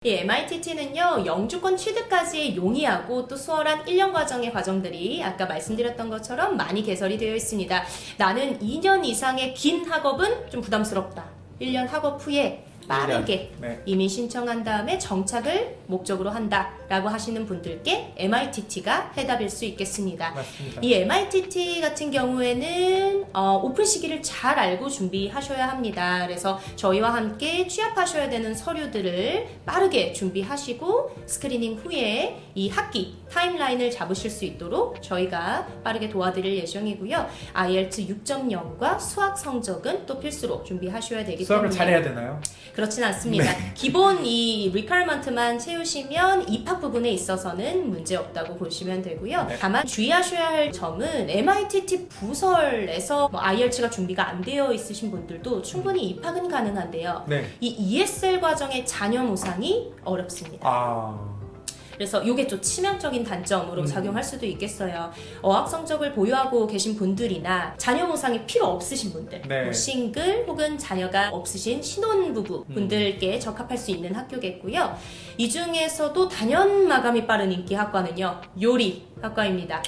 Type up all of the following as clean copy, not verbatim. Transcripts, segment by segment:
이 MITT는요, 영주권 취득까지 용이하고 또 수월한 1년 과정의 과정들이 아까 말씀드렸던 것처럼 많이 개설이 되어 있습니다. 나는 2년 이상의 긴 학업은 좀 부담스럽다. 1년 학업 후에 빠르게 네. 이민 신청한 다음에 정착을 목적으로 한다라고 하시는 분들께 MITT가 해답일 수 있겠습니다. 맞습니다. 이 MITT 같은 경우에는 오픈 시기를 잘 알고 준비하셔야 합니다. 그래서 저희와 함께 취합하셔야 되는 서류들을 빠르게 준비하시고 스크리닝 후에 이 학기 타임라인을 잡으실 수 있도록 저희가 빠르게 도와드릴 예정이고요. IELTS 6.0과 수학 성적은 또 필수로 준비하셔야 되기 수학을 때문에 잘해야 되나요? 그렇진 않습니다. 네. 기본 이 requirement만 채우시면 입학 부분에 있어서는 문제 없다고 보시면 되고요. 네. 다만 주의하셔야 할 점은 MITT 부설에서 IELTS가 준비가 안 되어 있으신 분들도 충분히 입학은 가능한데요. 네. 이 ESL 과정의 자녀 모상이 어렵습니다. 그래서 이게 좀 치명적인 단점으로 작용할 수도 있겠어요. 어학 성적을 보유하고 계신 분들이나 자녀 모상이 필요 없으신 분들, 네. 뭐 싱글 혹은 자녀가 없으신 신혼부부 분들께 적합할 수 있는 학교겠고요. 이 중에서도 단연 마감이 빠른 인기 학과는요, 요리 학과입니다.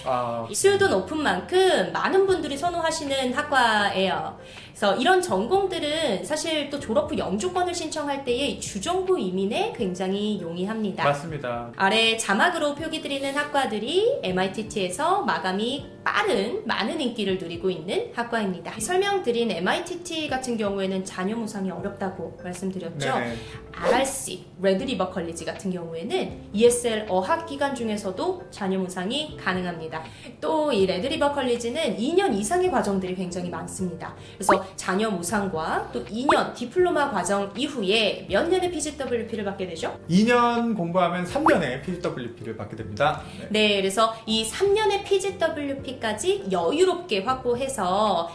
수요도 높은 만큼 많은 분들이 선호하시는 학과예요. 그래서 이런 전공들은 사실 또 졸업 후 영주권을 신청할 때의 주정부 이민에 굉장히 용이합니다. 맞습니다. 아래 자막으로 표기드리는 학과들이 MITT에서 마감이 빠른 많은 인기를 누리고 있는 학과입니다. 설명드린 MITT 같은 경우에는 자녀 모상이 어렵다고 말씀드렸죠. 네. RRC, 레드리버 컬리지 같은 경우에는 ESL 어학 기간 중에서도 자녀 모상이 가능합니다. 또 이 레드리버 컬리지는 2년 이상의 과정들이 굉장히 많습니다. 그래서 자녀 모상과 또 2년 디플로마 과정 이후에 몇 년의 PGWP를 받게 되죠? 2년 공부하면 3년의 PGWP를 받게 됩니다. 네, 그래서 이 3년의 PGWP까지 여유롭게 확보해서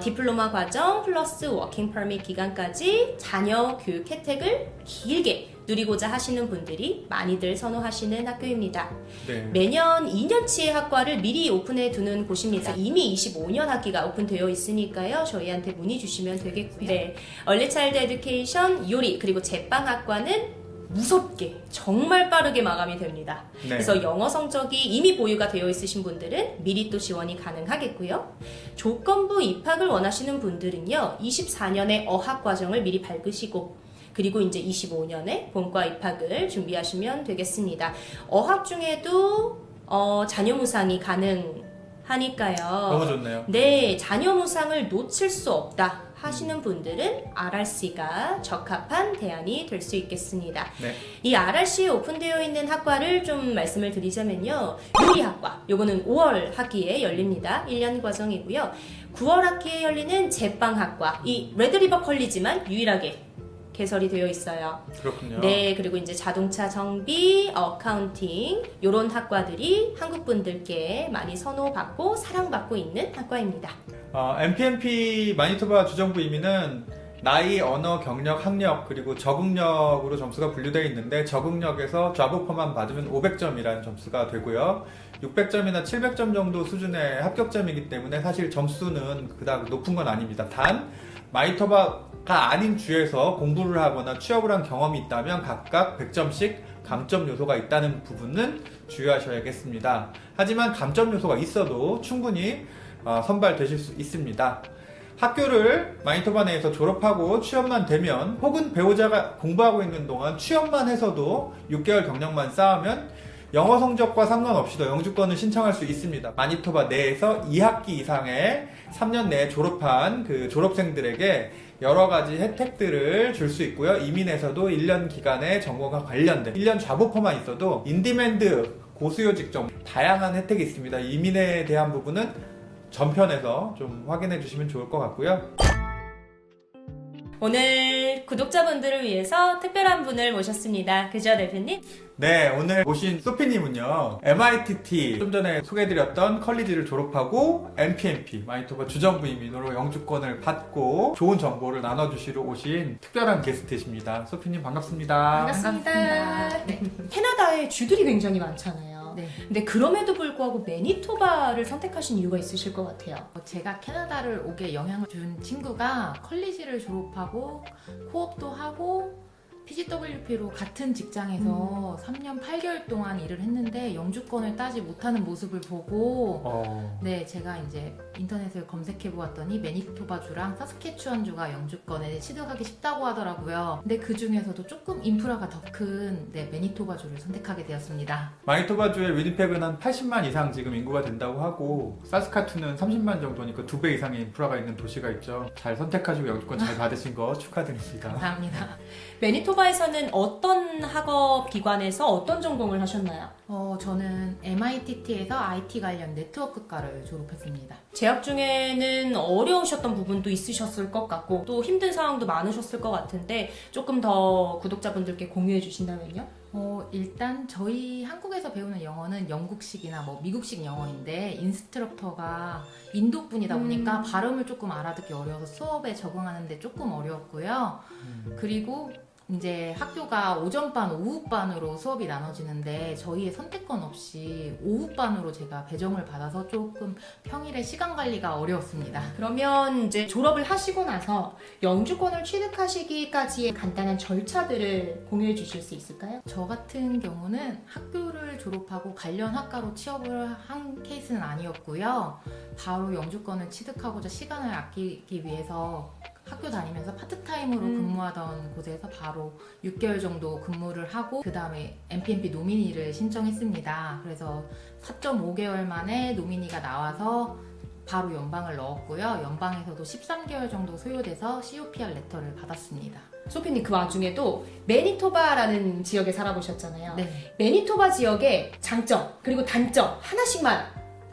디플로마 과정 플러스 워킹 퍼밋 기간까지 자녀 교육 혜택을 길게 누리고자 하시는 분들이 많이들 선호하시는 학교입니다. 네. 매년 2년치의 학과를 미리 오픈해 두는 곳입니다. 이미 25년 학기가 오픈되어 있으니까요. 저희한테 문의 주시면 되겠고요. 네, 얼리 차일드 에듀케이션, 요리, 그리고 제빵학과는 무섭게 정말 빠르게 마감이 됩니다. 네. 그래서 영어 성적이 이미 보유가 되어 있으신 분들은 미리 또 지원이 가능하겠고요. 조건부 입학을 원하시는 분들은요, 24년의 어학 과정을 미리 밟으시고 그리고 이제 25년에 본과 입학을 준비하시면 되겠습니다. 어학 중에도 자녀 무상이 가능하니까요. 너무 좋네요. 네, 자녀 무상을 놓칠 수 없다 하시는 분들은 RRC가 적합한 대안이 될 수 있겠습니다. 네. 이 RRC에 오픈되어 있는 학과를 좀 말씀을 드리자면요. 요리학과, 요거는 5월 학기에 열립니다. 1년 과정이고요. 9월 학기에 열리는 제빵학과, 이 레드리버 컬리지만 유일하게 개설이 되어 있어요. 그렇군요. 네, 그리고 이제 자동차 정비, 어카운팅 이런 학과들이 한국 분들께 많이 선호받고 사랑받고 있는 학과입니다. MPMP 마니토바 주정부 이민은 나이, 언어, 경력, 학력 그리고 적응력으로 점수가 분류되어 있는데 적응력에서 좌보퍼만 받으면 500점이라는 점수가 되고요. 600점이나 700점 정도 수준의 합격점이기 때문에 사실 점수는 그닥 높은 건 아닙니다. 단 마니토바가 아닌 주에서 공부를 하거나 취업을 한 경험이 있다면 각각 100점씩 감점 요소가 있다는 부분은 주의하셔야겠습니다. 하지만 감점 요소가 있어도 충분히 선발되실 수 있습니다. 학교를 마니토바 내에서 졸업하고 취업만 되면 혹은 배우자가 공부하고 있는 동안 취업만 해서도 6개월 경력만 쌓으면 영어 성적과 상관없이도 영주권을 신청할 수 있습니다. 마니토바 내에서 2학기 이상의 3년 내에 졸업한 그 졸업생들에게 여러 가지 혜택들을 줄 수 있고요. 이민에서도 1년 기간의 전공과 관련된 1년 좌보퍼만 있어도 인디맨드 고수요 직종 다양한 혜택이 있습니다. 이민에 대한 부분은 전편에서 좀 확인해 주시면 좋을 것 같고요. 오늘 구독자분들을 위해서 특별한 분을 모셨습니다. 그죠, 대표님? 네, 오늘 모신 소피님은요, MITT, 좀 전에 소개해드렸던 컬리지를 졸업하고 MPMP, 마니토바 주정부 이민으로 영주권을 받고 좋은 정보를 나눠주시러 오신 특별한 게스트이십니다. 소피님 반갑습니다. 반갑습니다. 네. 캐나다에 주들이 굉장히 많잖아요. 네. 근데 그럼에도 불구하고 매니토바를 선택하신 이유가 있으실 것 같아요. 제가 캐나다를 오게 영향을 준 친구가 컬리지를 졸업하고 코업도 하고 PGWP로 같은 직장에서 3년 8개월 동안 일을 했는데 영주권을 따지 못하는 모습을 보고 네, 제가 이제 인터넷을 검색해 보았더니 매니토바주랑 사스케추안주가 영주권에 취득하기 쉽다고 하더라고요. 근데 그 중에서도 조금 인프라가 더 큰 매니토바주를 선택하게 되었습니다. 마니토바주의 위니펙은 한 80만 이상 지금 인구가 된다고 하고 사스카투는 30만 정도니까 2배 이상의 인프라가 있는 도시가 있죠. 잘 선택하시고 영주권 잘 받으신 거 축하드립니다. 감사합니다. 매니토바에서는 어떤 학업 기관에서 어떤 전공을 하셨나요? 저는 MITT에서 IT 관련 네트워크과를 졸업했습니다. 재학 중에는 어려우셨던 부분도 있으셨을 것 같고 또 힘든 상황도 많으셨을 것 같은데 조금 더 구독자분들께 공유해 주신다면요? 일단 저희 한국에서 배우는 영어는 영국식이나 뭐 미국식 영어인데 인스트럭터가 인도 분이다 보니까 발음을 조금 알아듣기 어려워서 수업에 적응하는데 조금 어려웠고요. 그리고 이제 학교가 오전반, 오후반으로 수업이 나눠지는데 저희의 선택권 없이 오후반으로 제가 배정을 받아서 조금 평일에 시간 관리가 어려웠습니다. 그러면 이제 졸업을 하시고 나서 영주권을 취득하시기까지의 간단한 절차들을 공유해 주실 수 있을까요? 저 같은 경우는 학교를 졸업하고 관련 학과로 취업을 한 케이스는 아니었고요. 바로 영주권을 취득하고자 시간을 아끼기 위해서 학교 다니면서 파트타임으로 근무하던 곳에서 바로 6개월 정도 근무를 하고 그 다음에 MPMP 노미니를 신청했습니다. 그래서 4.5개월 만에 노미니가 나와서 바로 연방을 넣었고요. 연방에서도 13개월 정도 소요돼서 COPR 레터를 받았습니다. 소피님 그 와중에도 매니토바라는 지역에 살아보셨잖아요. 네. 매니토바 지역의 장점 그리고 단점 하나씩만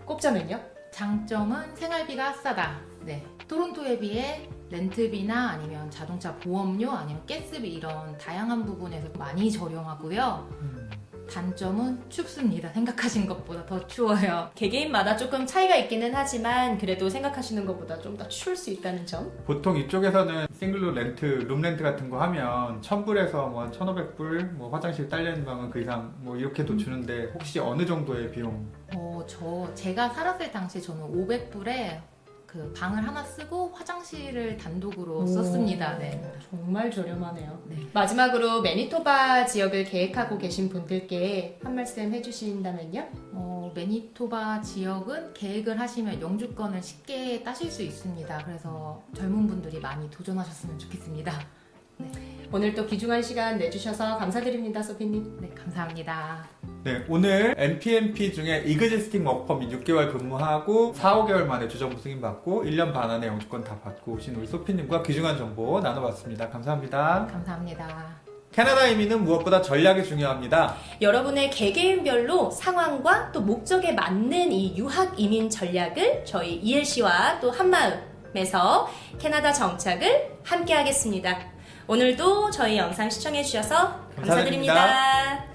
꼽자면요? 장점은 생활비가 싸다. 네. 토론토에 비해 렌트비나 아니면 자동차 보험료 아니면 가스비 이런 다양한 부분에서 많이 저렴하고요. 단점은 춥습니다. 생각하신 것보다 더 추워요. 개개인마다 조금 차이가 있기는 하지만 그래도 생각하시는 것보다 좀 더 추울 수 있다는 점. 보통 이쪽에서는 싱글로 렌트, 룸 렌트 같은 거 하면 1,000불에서 뭐 1,500불, 뭐 화장실 딸려있는 방은 그 이상 뭐 이렇게도 주는데 혹시 어느 정도의 비용? 제가 살았을 당시에 저는 500불에 그 방을 하나 쓰고 화장실을 단독으로 썼습니다. 네. 정말 저렴하네요. 네. 마지막으로 매니토바 지역을 계획하고 계신 분들께 한 말씀 해주신다면요? 매니토바 지역은 계획을 하시면 영주권을 쉽게 따실 수 있습니다. 그래서 젊은 분들이 많이 도전하셨으면 좋겠습니다. 네. 오늘 또 귀중한 시간 내주셔서 감사드립니다, 소피님. 네, 감사합니다. 네, 오늘 MPMP 중에 이그지스팅 워크퍼밋 6개월 근무하고 4, 5개월 만에 주정부 승인받고 1년 반 안에 영주권 다 받고 오신 우리 소피님과 귀중한 정보 나눠봤습니다. 감사합니다. 감사합니다. 캐나다 이민은 무엇보다 전략이 중요합니다. 여러분의 개개인별로 상황과 또 목적에 맞는 이 유학 이민 전략을 저희 ELC와 또 한마음에서 캐나다 정착을 함께 하겠습니다. 오늘도 저희 영상 시청해주셔서 감사드립니다.